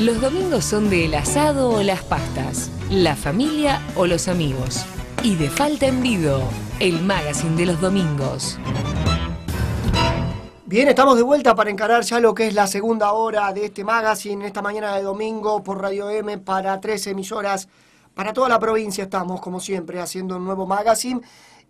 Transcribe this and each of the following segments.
Los domingos son de el asado o las pastas, la familia o los amigos. Y de Falta en Vido, el magazine de los domingos. Bien, estamos de vuelta para encarar ya lo que es la segunda hora de este magazine, esta mañana de domingo por Radio M para 13 emisoras. Para toda la provincia estamos, como siempre, haciendo un nuevo magazine.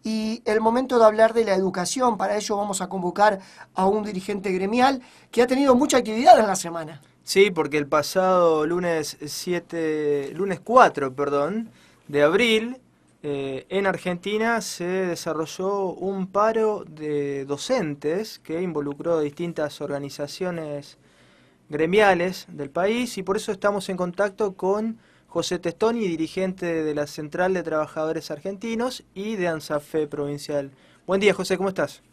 Y el momento de hablar de la educación, para ello vamos a convocar a un dirigente gremial que ha tenido mucha actividad en la semana. Sí, porque el pasado lunes 4, de abril, en Argentina se desarrolló un paro de docentes que involucró distintas organizaciones gremiales del país, y por eso estamos en contacto con José Testoni, dirigente de la Central de Trabajadores Argentinos y de ANSAFE Provincial. Buen día, José, ¿cómo estás?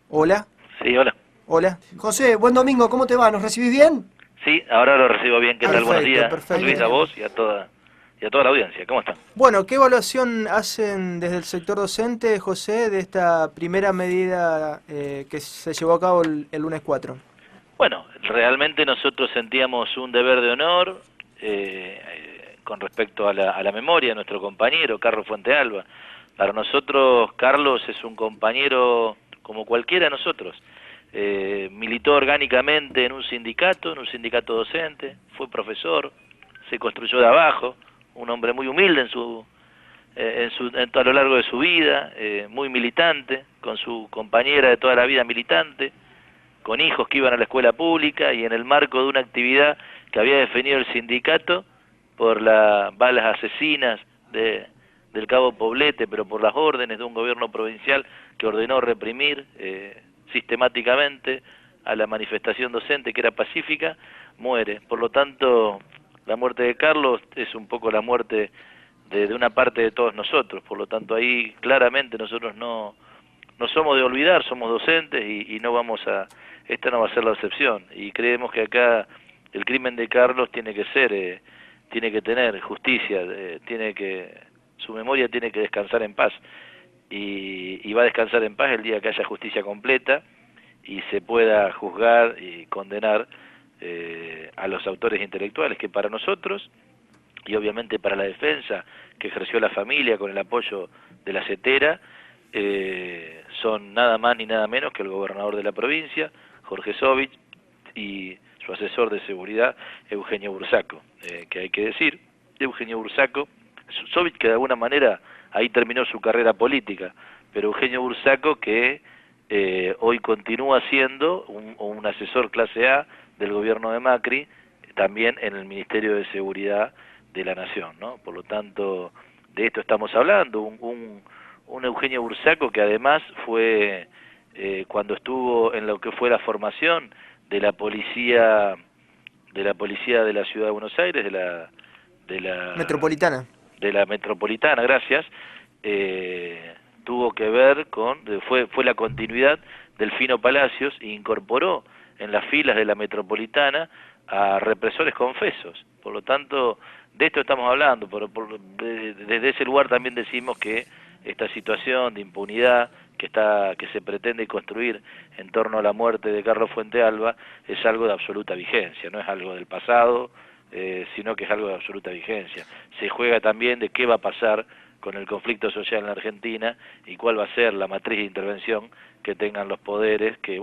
Hola. Sí, hola. Hola. José, buen domingo, ¿cómo te va? ¿Nos recibís bien? Sí, ahora lo recibo bien. ¿Qué tal? Buenos días, Perfecto. Luis, a vos y a toda la audiencia. ¿Cómo están? Bueno, ¿qué evaluación hacen desde el sector docente, José, de esta primera medida que se llevó a cabo el lunes 4? Bueno, realmente nosotros sentíamos un deber de honor con respecto a la memoria de nuestro compañero, Carlos Fuentealba. Para nosotros, Carlos es un compañero como cualquiera de nosotros. Militó orgánicamente en un sindicato docente, fue profesor, se construyó de abajo, un hombre muy humilde a lo largo de su vida, muy militante, con su compañera de toda la vida militante, con hijos que iban a la escuela pública y en el marco de una actividad que había definido el sindicato por las balas asesinas del cabo Poblete, pero por las órdenes de un gobierno provincial que ordenó reprimir sistemáticamente a la manifestación docente, que era pacífica, muere. Por lo tanto, la muerte de Carlos es un poco la muerte de una parte de todos nosotros. Por lo tanto, ahí claramente nosotros no somos de olvidar, somos docentes y no vamos a, esta no va a ser la excepción. Y creemos que acá el crimen de Carlos tiene que ser, tiene que tener justicia, su memoria tiene que descansar en paz. Y va a descansar en paz el día que haya justicia completa y se pueda juzgar y condenar a los autores intelectuales, que para nosotros, y obviamente para la defensa que ejerció la familia con el apoyo de la CETERA, son nada más ni nada menos que el gobernador de la provincia, Jorge Sovich, y su asesor de seguridad, Eugenio Bursaco, que hay que decir, Eugenio Bursaco, Sovich que de alguna manera ahí terminó su carrera política, pero Eugenio Bursaco que hoy continúa siendo un asesor clase A del gobierno de Macri, también en el Ministerio de Seguridad de la Nación, ¿no? Por lo tanto, de esto estamos hablando, un Eugenio Bursaco que además fue, cuando estuvo en lo que fue la formación de la policía de la Ciudad de Buenos Aires, de la metropolitana, gracias, tuvo que ver fue la continuidad del Fino Palacios e incorporó en las filas de la metropolitana a represores confesos. Por lo tanto, de esto estamos hablando, desde ese lugar también decimos que esta situación de impunidad que se pretende construir en torno a la muerte de Carlos Fuentealba es algo de absoluta vigencia, no es algo del pasado, sino que es algo de absoluta vigencia. Se juega también de qué va a pasar con el conflicto social en la Argentina y cuál va a ser la matriz de intervención que tengan los poderes que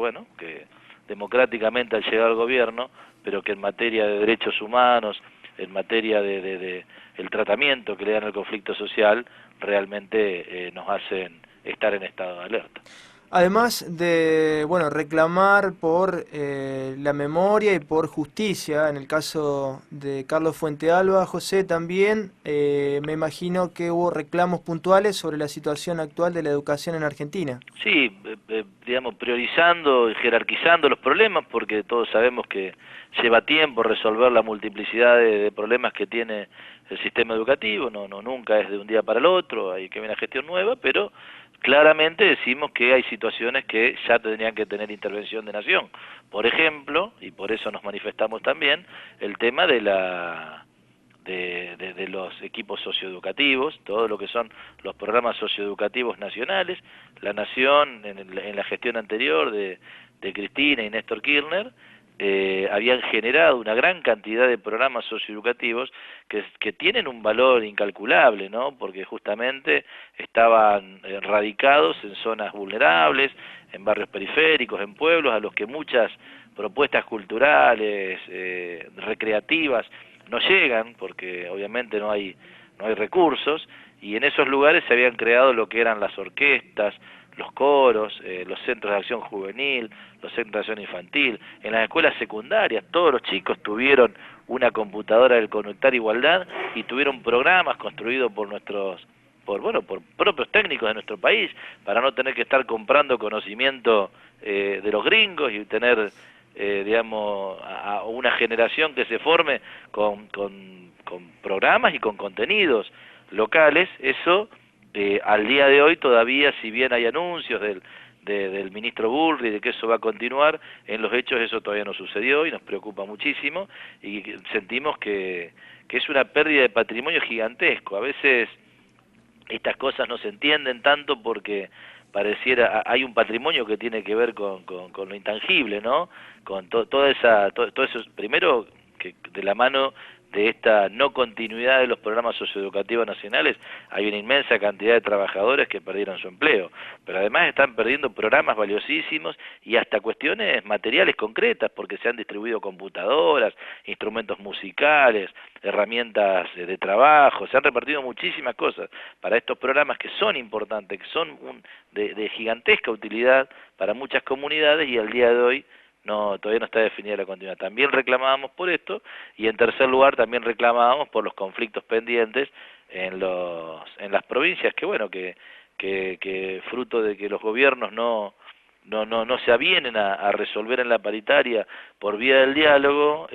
democráticamente han llegado al gobierno, pero que en materia de derechos humanos, en materia de el tratamiento que le dan al conflicto social, realmente nos hacen estar en estado de alerta. Además de, reclamar por la memoria y por justicia, en el caso de Carlos Fuentealba, José, también me imagino que hubo reclamos puntuales sobre la situación actual de la educación en Argentina. Sí, priorizando y jerarquizando los problemas, porque todos sabemos que lleva tiempo resolver la multiplicidad de problemas que tiene el sistema educativo, nunca es de un día para el otro, hay que ver una gestión nueva, pero claramente decimos que hay situaciones que ya tendrían que tener intervención de nación. Por ejemplo, y por eso nos manifestamos también, el tema de los equipos socioeducativos, todo lo que son los programas socioeducativos nacionales. La Nación, en la gestión anterior de Cristina y Néstor Kirchner, habían generado una gran cantidad de programas socioeducativos que tienen un valor incalculable, ¿no? Porque justamente estaban radicados en zonas vulnerables, en barrios periféricos, en pueblos a los que muchas propuestas culturales, recreativas, no llegan, porque obviamente no hay recursos, y en esos lugares se habían creado lo que eran las orquestas, los coros, los centros de acción juvenil, los centros de acción infantil. En las escuelas secundarias todos los chicos tuvieron una computadora del Conectar Igualdad y tuvieron programas construidos por por propios técnicos de nuestro país, para no tener que estar comprando conocimiento de los gringos y tener digamos, a una generación que se forme con programas y con contenidos locales. Eso al día de hoy todavía, si bien hay anuncios del ministro Bullrich de que eso va a continuar, en los hechos eso todavía no sucedió y nos preocupa muchísimo, y sentimos que es una pérdida de patrimonio gigantesco. A veces estas cosas no se entienden tanto porque pareciera hay un patrimonio que tiene que ver con lo intangible, ¿no? Con todo eso, primero que de la mano de esta no continuidad de los programas socioeducativos nacionales hay una inmensa cantidad de trabajadores que perdieron su empleo, pero además están perdiendo programas valiosísimos y hasta cuestiones materiales concretas, porque se han distribuido computadoras, instrumentos musicales, herramientas de trabajo, se han repartido muchísimas cosas para estos programas que son importantes, que son de gigantesca utilidad para muchas comunidades, y al día de hoy todavía no está definida la continuidad. También reclamábamos por esto, y en tercer lugar también reclamábamos por los conflictos pendientes en las provincias, que bueno, que fruto de que los gobiernos no se avienen a resolver en la paritaria por vía del diálogo,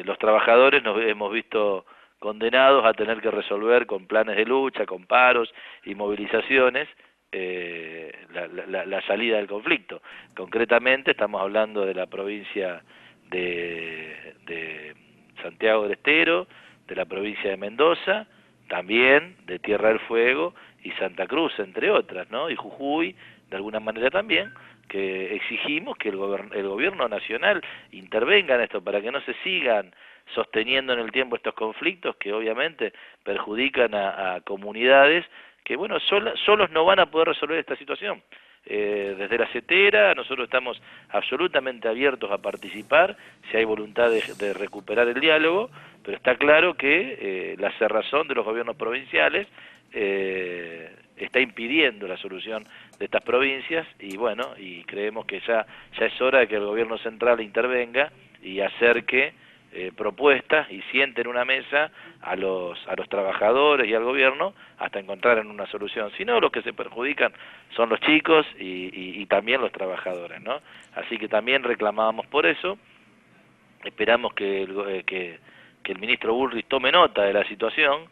los trabajadores nos hemos visto condenados a tener que resolver con planes de lucha, con paros y movilizaciones, la salida del conflicto. Concretamente estamos hablando de la provincia de Santiago del Estero, de la provincia de Mendoza, también de Tierra del Fuego y Santa Cruz, entre otras, ¿no? Y Jujuy, de alguna manera también, que exigimos que el gobierno nacional intervenga en esto para que no se sigan sosteniendo en el tiempo estos conflictos que obviamente perjudican a comunidades que, bueno, solos no van a poder resolver esta situación. Desde la CETERA nosotros estamos absolutamente abiertos a participar si hay voluntad de recuperar el diálogo, pero está claro que la cerrazón de los gobiernos provinciales está impidiendo la solución de estas provincias, y bueno, y creemos que ya es hora de que el gobierno central intervenga y acerque propuestas y siente en una mesa a los trabajadores y al gobierno hasta encontrar en una solución. Si no, los que se perjudican son los chicos y también los trabajadores, ¿no? Así que también reclamábamos por eso. Esperamos que el ministro Bullrich tome nota de la situación,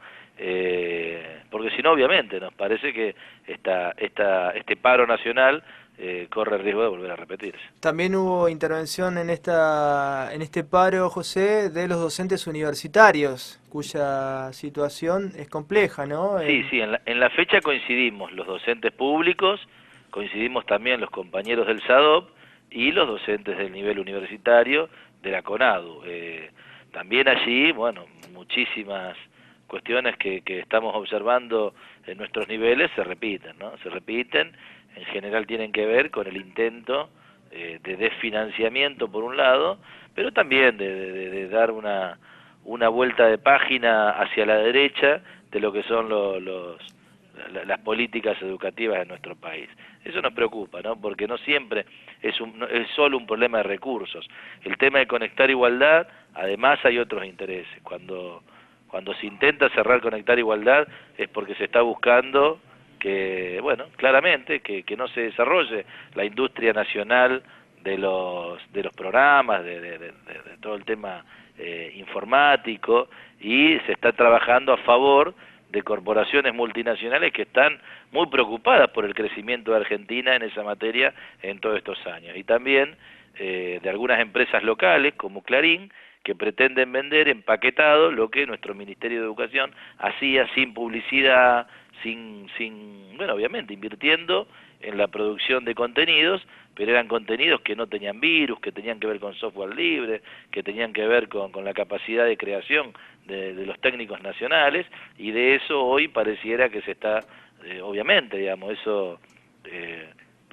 porque si no, obviamente, nos parece que este paro nacional corre el riesgo de volver a repetirse. También hubo intervención en este paro, José, de los docentes universitarios, cuya situación es compleja, ¿no? Sí, en la fecha coincidimos los docentes públicos, coincidimos también los compañeros del SADOP y los docentes del nivel universitario de la CONADU. También allí, bueno, muchísimas cuestiones que estamos observando en nuestros niveles se repiten, ¿no? Se repiten, en general tienen que ver con el intento de desfinanciamiento por un lado, pero también de dar una vuelta de página hacia la derecha de lo que son las políticas educativas de nuestro país. Eso nos preocupa, ¿no? Porque no siempre es solo un problema de recursos. El tema de Conectar Igualdad, además hay otros intereses. Cuando se intenta cerrar Conectar Igualdad es porque se está buscando que, bueno, claramente, que no se desarrolle la industria nacional de los programas, de todo el tema informático, y se está trabajando a favor de corporaciones multinacionales que están muy preocupadas por el crecimiento de Argentina en esa materia en todos estos años. Y también de algunas empresas locales, como Clarín, que pretenden vender empaquetado lo que nuestro Ministerio de Educación hacía sin publicidad, bueno, obviamente invirtiendo en la producción de contenidos, pero eran contenidos que no tenían virus, que tenían que ver con software libre, que tenían que ver con la capacidad de creación de los técnicos nacionales, y de eso hoy pareciera que se está, obviamente, digamos, eso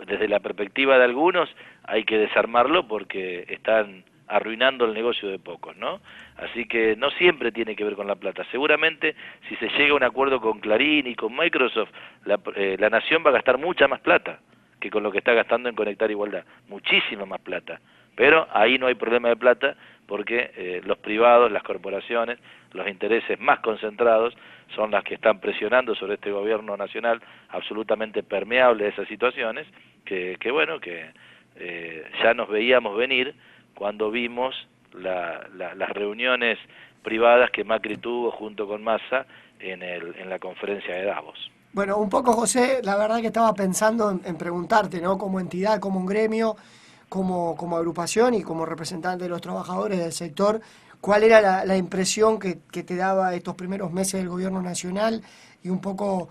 desde la perspectiva de algunos hay que desarmarlo porque están arruinando el negocio de pocos, ¿no? Así que no siempre tiene que ver con la plata. Seguramente si se llega a un acuerdo con Clarín y con Microsoft, la nación va a gastar mucha más plata que con lo que está gastando en Conectar Igualdad, muchísima más plata. Pero ahí no hay problema de plata porque los privados, las corporaciones, los intereses más concentrados son las que están presionando sobre este gobierno nacional absolutamente permeable de esas situaciones que ya nos veíamos venir cuando vimos las reuniones privadas que Macri tuvo junto con Massa en la conferencia de Davos. Bueno, un poco, José, la verdad que estaba pensando en preguntarte, ¿no? Como entidad, como un gremio, como agrupación y como representante de los trabajadores del sector, ¿cuál era la impresión que te daba estos primeros meses del gobierno nacional y un poco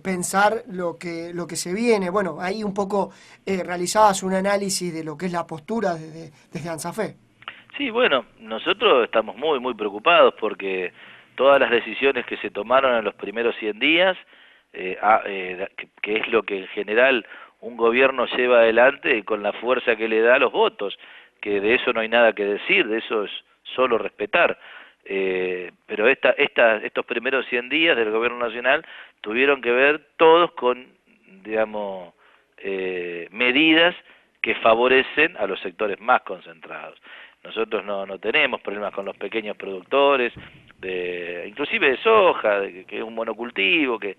pensar lo que se viene? Bueno, ahí un poco realizabas un análisis de lo que es la postura desde ANSAFE. Sí, bueno, nosotros estamos muy preocupados porque todas las decisiones que se tomaron en los primeros 100 días, que es lo que en general un gobierno lleva adelante con la fuerza que le da a los votos, que de eso no hay nada que decir, de eso es solo respetar. Pero estos primeros 100 días del gobierno nacional tuvieron que ver todos con, digamos, medidas que favorecen a los sectores más concentrados. Nosotros no tenemos problemas con los pequeños productores, inclusive de soja, que es un monocultivo, que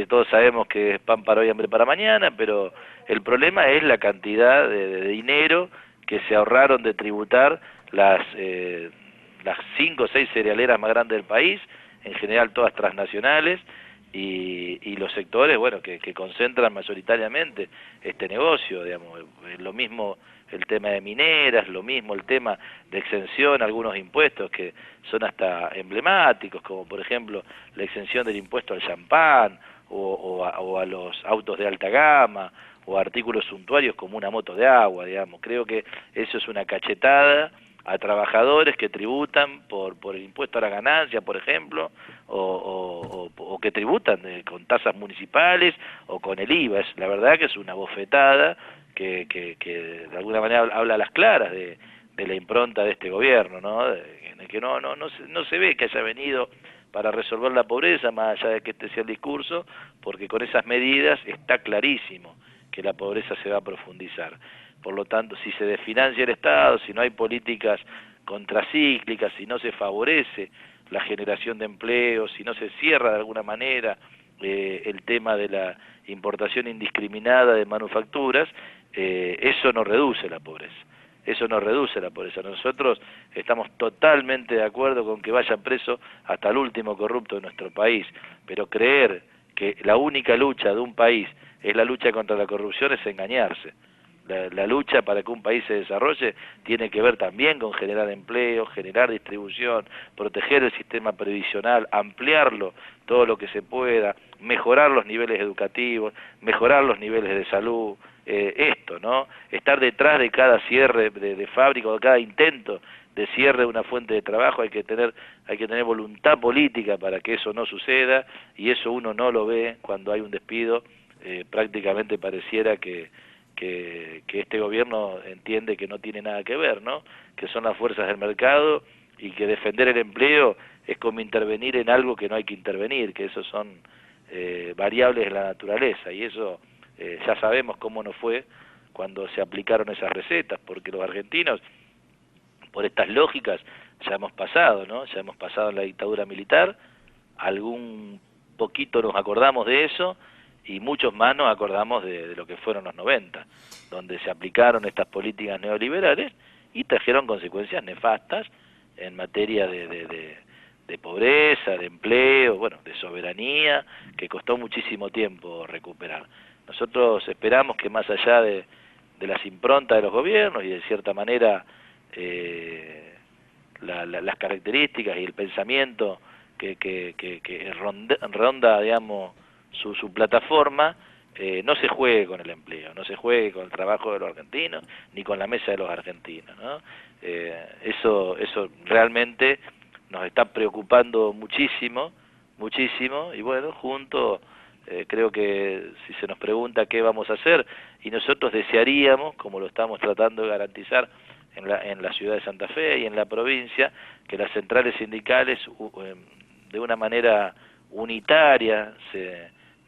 todos sabemos que es pan para hoy, hambre para mañana, pero el problema es la cantidad de dinero que se ahorraron de tributar las 5 o 6 cerealeras más grandes del país, en general todas transnacionales, y los sectores, bueno, que concentran mayoritariamente este negocio, digamos, lo mismo el tema de mineras, lo mismo el tema de exención a algunos impuestos que son hasta emblemáticos, como por ejemplo la exención del impuesto al champán, o a los autos de alta gama, o a artículos suntuarios como una moto de agua, digamos. Creo que eso es una cachetada a trabajadores que tributan por el impuesto a la ganancia, por ejemplo, o que tributan con tasas municipales o con el IVA. La verdad que es una bofetada que de alguna manera habla a las claras de la impronta de este gobierno, ¿no? En el que no se ve que haya venido para resolver la pobreza, más allá de que este sea el discurso, porque con esas medidas está clarísimo que la pobreza se va a profundizar. Por lo tanto, si se desfinancia el Estado, si no hay políticas contracíclicas, si no se favorece la generación de empleo, si no se cierra de alguna manera el tema de la importación indiscriminada de manufacturas, eso no reduce la pobreza. Eso no reduce la pobreza. Nosotros estamos totalmente de acuerdo con que vaya preso hasta el último corrupto de nuestro país, pero creer que la única lucha de un país es la lucha contra la corrupción es engañarse. La lucha para que un país se desarrolle tiene que ver también con generar empleo, generar distribución, proteger el sistema previsional, ampliarlo todo lo que se pueda, mejorar los niveles educativos, mejorar los niveles de salud, esto, ¿no? Estar detrás de cada cierre de fábrica o de cada intento de cierre de una fuente de trabajo, hay que tener voluntad política para que eso no suceda, y eso uno no lo ve cuando hay un despido. Prácticamente pareciera que este gobierno entiende que no tiene nada que ver, ¿no? Que son las fuerzas del mercado y que defender el empleo es como intervenir en algo que no hay que intervenir, que esos son variables de la naturaleza, y eso ya sabemos cómo nos fue cuando se aplicaron esas recetas, porque los argentinos, por estas lógicas, ya hemos pasado, ¿no? Ya hemos pasado en la dictadura militar, algún poquito nos acordamos de eso, y muchos más nos acordamos de lo que fueron los 90, donde se aplicaron estas políticas neoliberales y trajeron consecuencias nefastas en materia de pobreza, de empleo, bueno, de soberanía, que costó muchísimo tiempo recuperar. Nosotros esperamos que más allá de las improntas de los gobiernos y de cierta manera las características y el pensamiento que ronda, digamos, su plataforma, no se juegue con el empleo, no se juegue con el trabajo de los argentinos, ni con la mesa de los argentinos, ¿no? Eso realmente nos está preocupando muchísimo, muchísimo, y bueno, junto creo que si se nos pregunta qué vamos a hacer, y nosotros desearíamos, como lo estamos tratando de garantizar en la ciudad de Santa Fe y en la provincia, que las centrales sindicales de una manera unitaria,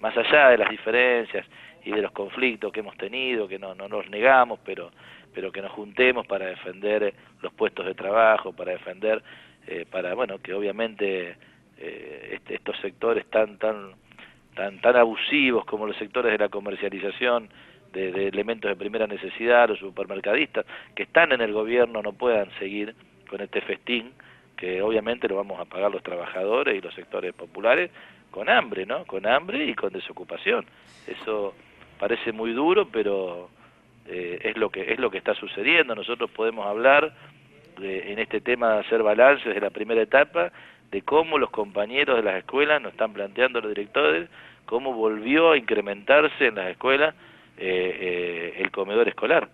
más allá de las diferencias y de los conflictos que hemos tenido, que no nos negamos, pero que nos juntemos para defender los puestos de trabajo, para defender, bueno, que obviamente estos sectores tan abusivos como los sectores de la comercialización de elementos de primera necesidad, los supermercadistas que están en el gobierno, no puedan seguir con este festín que obviamente lo vamos a pagar los trabajadores y los sectores populares con hambre, ¿no? Con hambre y con desocupación. Eso parece muy duro, pero es lo que está sucediendo. Nosotros podemos hablar en este tema de hacer balances de la primera etapa, de cómo los compañeros de las escuelas nos están planteando, los directores, cómo volvió a incrementarse en las escuelas el comedor escolar.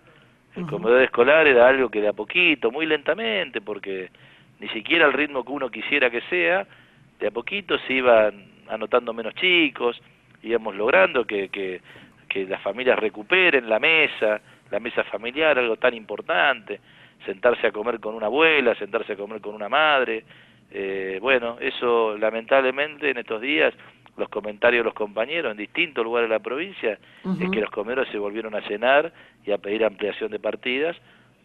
El comedor escolar era algo que de a poquito, muy lentamente, porque ni siquiera al ritmo que uno quisiera que sea, de a poquito se iban anotando menos chicos, íbamos logrando que las familias recuperen la mesa familiar, algo tan importante, sentarse a comer con una abuela, sentarse a comer con una madre. Bueno, eso lamentablemente en estos días, los comentarios de los compañeros en distintos lugares de la provincia, es que los comedores se volvieron a llenar y a pedir ampliación de partidas,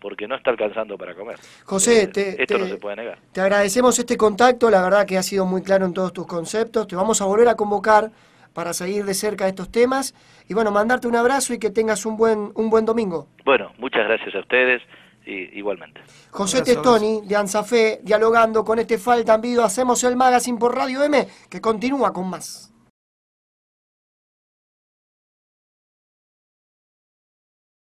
porque no está alcanzando para comer. José, esto no se puede negar. Te agradecemos este contacto, la verdad que has sido muy claro en todos tus conceptos, te vamos a volver a convocar para seguir de cerca estos temas, y bueno, mandarte un abrazo y que tengas un buen domingo. Bueno, muchas gracias a ustedes, y igualmente. José Testoni, de ANSAFE, dialogando con este Falta en Vivo, hacemos el Magazine por Radio M, que continúa con más.